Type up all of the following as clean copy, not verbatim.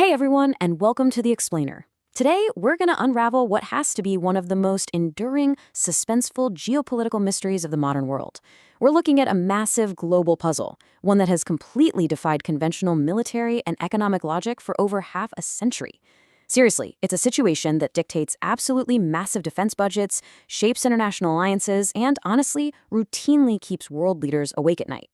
Hey everyone, and welcome to The Explainer. Today, we're going to unravel what has to be one of the most enduring, suspenseful geopolitical mysteries of the modern world. We're looking at a massive global puzzle, one that has completely defied conventional military and economic logic for over half a century. Seriously, it's a situation that dictates absolutely massive defense budgets, shapes international alliances, and honestly, routinely keeps world leaders awake at night.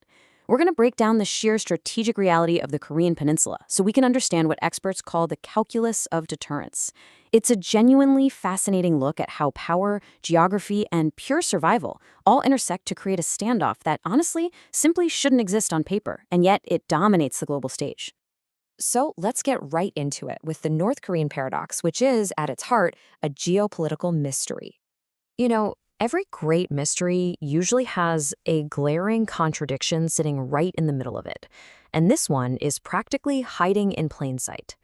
We're going to break down the sheer strategic reality of the Korean Peninsula so we can understand what experts call the calculus of deterrence. It's a genuinely fascinating look at how power, geography, and pure survival all intersect to create a standoff that, honestly, simply shouldn't exist on paper, and yet it dominates the global stage. So let's get right into it with the North Korean paradox, which is, at its heart, a geopolitical mystery. Every great mystery usually has a glaring contradiction sitting right in the middle of it. And this one is practically hiding in plain sight.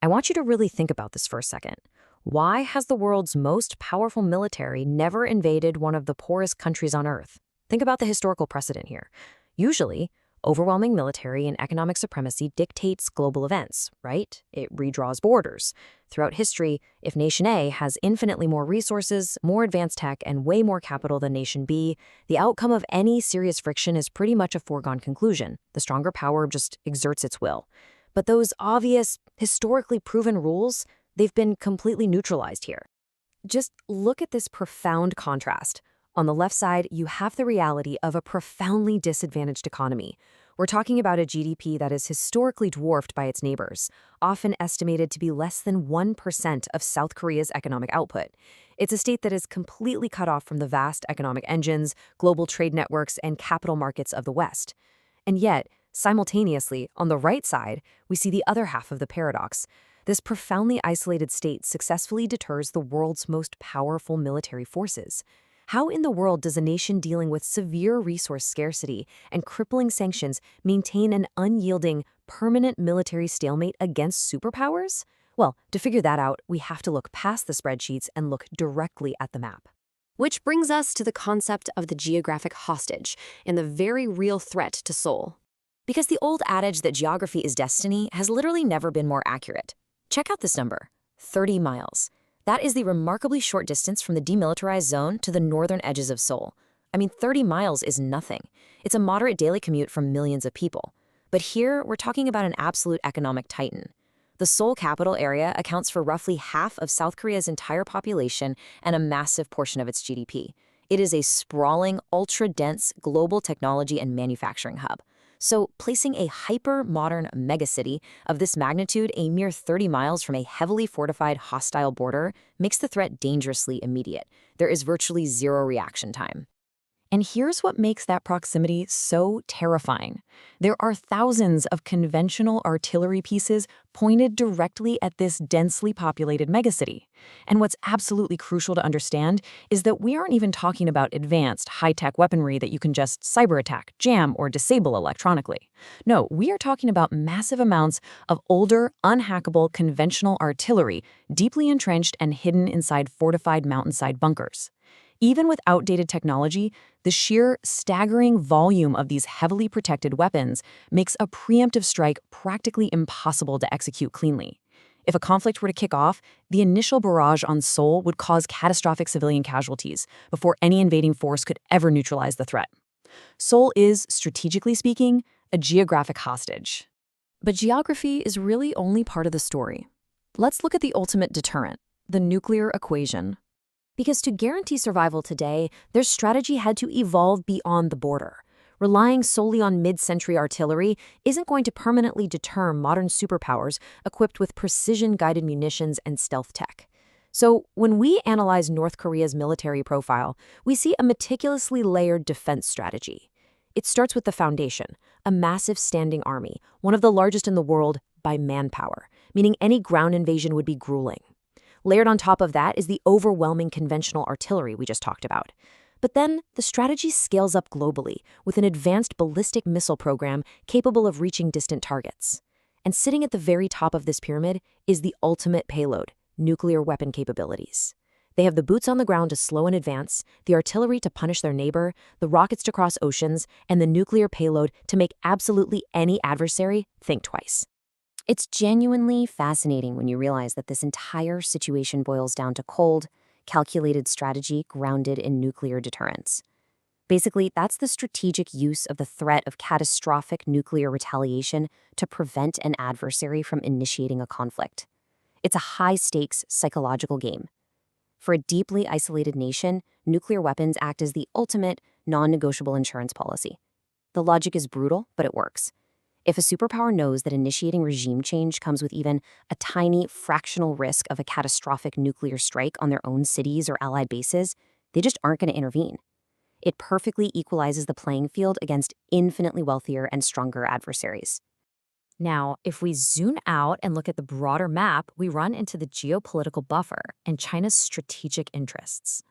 I want you to really think about this for a second. Why has the world's most powerful military never invaded one of the poorest countries on Earth? Think about the historical precedent here. Usually, overwhelming military and economic supremacy dictates global events, right? It redraws borders. Throughout history, if Nation A has infinitely more resources, more advanced tech, and way more capital than Nation B, the outcome of any serious friction is pretty much a foregone conclusion. The stronger power just exerts its will. But those obvious, historically proven rules, they've been completely neutralized here. Just look at this profound contrast. On the left side, you have the reality of a profoundly disadvantaged economy. We're talking about a GDP that is historically dwarfed by its neighbors, often estimated to be less than 1% of South Korea's economic output. It's a state that is completely cut off from the vast economic engines, global trade networks, and capital markets of the West. And yet, simultaneously, on the right side, we see the other half of the paradox. This profoundly isolated state successfully deters the world's most powerful military forces. How in the world does a nation dealing with severe resource scarcity and crippling sanctions maintain an unyielding, permanent military stalemate against superpowers? Well, to figure that out, we have to look past the spreadsheets and look directly at the map. Which brings us to the concept of the geographic hostage and the very real threat to Seoul. Because the old adage that geography is destiny has literally never been more accurate. Check out this number, 30 miles. That is the remarkably short distance from the demilitarized zone to the northern edges of Seoul. 30 miles is nothing. It's a moderate daily commute for millions of people. But here, we're talking about an absolute economic titan. The Seoul capital area accounts for roughly half of South Korea's entire population and a massive portion of its GDP. It is a sprawling, ultra-dense global technology and manufacturing hub. So, placing a hyper-modern megacity of this magnitude a mere 30 miles from a heavily fortified hostile border makes the threat dangerously immediate. There is virtually zero reaction time. And here's what makes that proximity so terrifying. There are thousands of conventional artillery pieces pointed directly at this densely populated megacity. And what's absolutely crucial to understand is that we aren't even talking about advanced, high-tech weaponry that you can just cyber-attack, jam, or disable electronically. No, we are talking about massive amounts of older, unhackable conventional artillery deeply entrenched and hidden inside fortified mountainside bunkers. Even with outdated technology, the sheer staggering volume of these heavily protected weapons makes a preemptive strike practically impossible to execute cleanly. If a conflict were to kick off, the initial barrage on Seoul would cause catastrophic civilian casualties before any invading force could ever neutralize the threat. Seoul is, strategically speaking, a geographic hostage. But geography is really only part of the story. Let's look at the ultimate deterrent, the nuclear equation. Because to guarantee survival today, their strategy had to evolve beyond the border. Relying solely on mid-century artillery isn't going to permanently deter modern superpowers equipped with precision-guided munitions and stealth tech. So when we analyze North Korea's military profile, we see a meticulously layered defense strategy. It starts with the foundation, a massive standing army, one of the largest in the world by manpower, meaning any ground invasion would be grueling. Layered on top of that is the overwhelming conventional artillery we just talked about. But then, the strategy scales up globally with an advanced ballistic missile program capable of reaching distant targets. And sitting at the very top of this pyramid is the ultimate payload, nuclear weapon capabilities. They have the boots on the ground to slow and advance, the artillery to punish their neighbor, the rockets to cross oceans, and the nuclear payload to make absolutely any adversary think twice. It's genuinely fascinating when you realize that this entire situation boils down to cold, calculated strategy grounded in nuclear deterrence. Basically, that's the strategic use of the threat of catastrophic nuclear retaliation to prevent an adversary from initiating a conflict. It's a high stakes psychological game. For a deeply isolated nation, nuclear weapons act as the ultimate, non negotiable insurance policy. The logic is brutal, but it works. If a superpower knows that initiating regime change comes with even a tiny fractional risk of a catastrophic nuclear strike on their own cities or allied bases, they just aren't going to intervene. It perfectly equalizes the playing field against infinitely wealthier and stronger adversaries. Now, if we zoom out and look at the broader map, we run into the geopolitical buffer and China's strategic interests.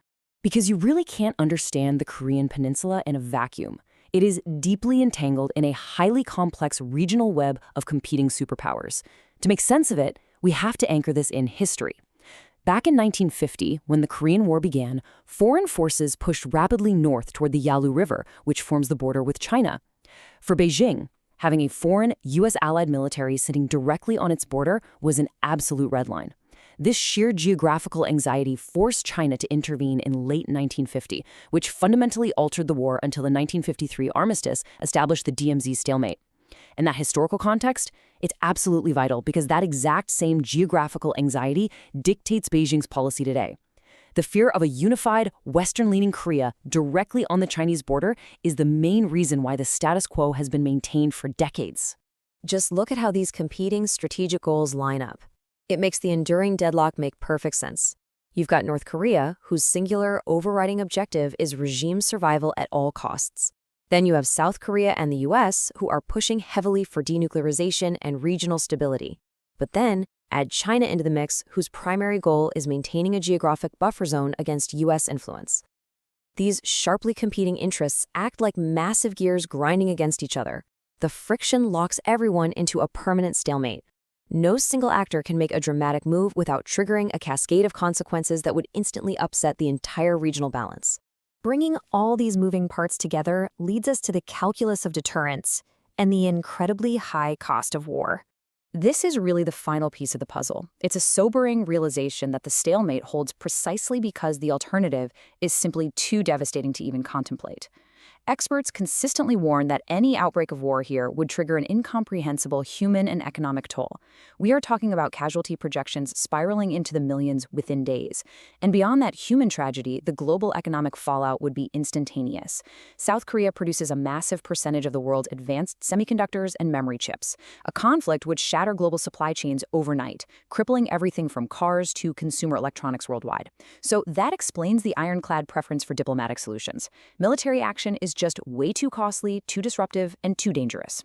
Because you really can't understand the Korean peninsula in a vacuum. It is deeply entangled in a highly complex regional web of competing superpowers. To make sense of it, we have to anchor this in history. Back in 1950, when the Korean War began, foreign forces pushed rapidly north toward the Yalu River, which forms the border with China. For Beijing, having a foreign, U.S. allied military sitting directly on its border was an absolute red line. This sheer geographical anxiety forced China to intervene in late 1950, which fundamentally altered the war until the 1953 armistice established the DMZ stalemate. In that historical context, it's absolutely vital because that exact same geographical anxiety dictates Beijing's policy today. The fear of a unified, Western-leaning Korea directly on the Chinese border is the main reason why the status quo has been maintained for decades. Just look at how these competing strategic goals line up. It makes the enduring deadlock make perfect sense. You've got North Korea, whose singular, overriding objective is regime survival at all costs. Then you have South Korea and the US, who are pushing heavily for denuclearization and regional stability. But then, add China into the mix, whose primary goal is maintaining a geographic buffer zone against US influence. These sharply competing interests act like massive gears grinding against each other. The friction locks everyone into a permanent stalemate. No single actor can make a dramatic move without triggering a cascade of consequences that would instantly upset the entire regional balance. Bringing all these moving parts together leads us to the calculus of deterrence and the incredibly high cost of war. This is really the final piece of the puzzle. It's a sobering realization that the stalemate holds precisely because the alternative is simply too devastating to even contemplate. Experts consistently warn that any outbreak of war here would trigger an incomprehensible human and economic toll. We are talking about casualty projections spiraling into the millions within days. And beyond that human tragedy, the global economic fallout would be instantaneous. South Korea produces a massive percentage of the world's advanced semiconductors and memory chips. A conflict would shatter global supply chains overnight, crippling everything from cars to consumer electronics worldwide. So that explains the ironclad preference for diplomatic solutions. Military action is just way too costly, too disruptive, and too dangerous.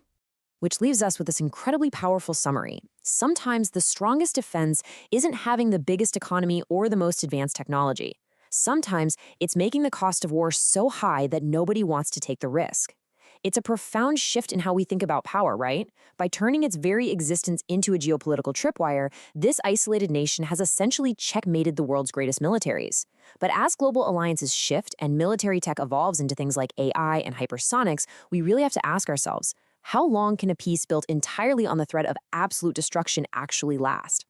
Which leaves us with this incredibly powerful summary. Sometimes the strongest defense isn't having the biggest economy or the most advanced technology. Sometimes it's making the cost of war so high that nobody wants to take the risk. It's a profound shift in how we think about power, right? By turning its very existence into a geopolitical tripwire, this isolated nation has essentially checkmated the world's greatest militaries. But as global alliances shift and military tech evolves into things like AI and hypersonics, we really have to ask ourselves, how long can a peace built entirely on the threat of absolute destruction actually last?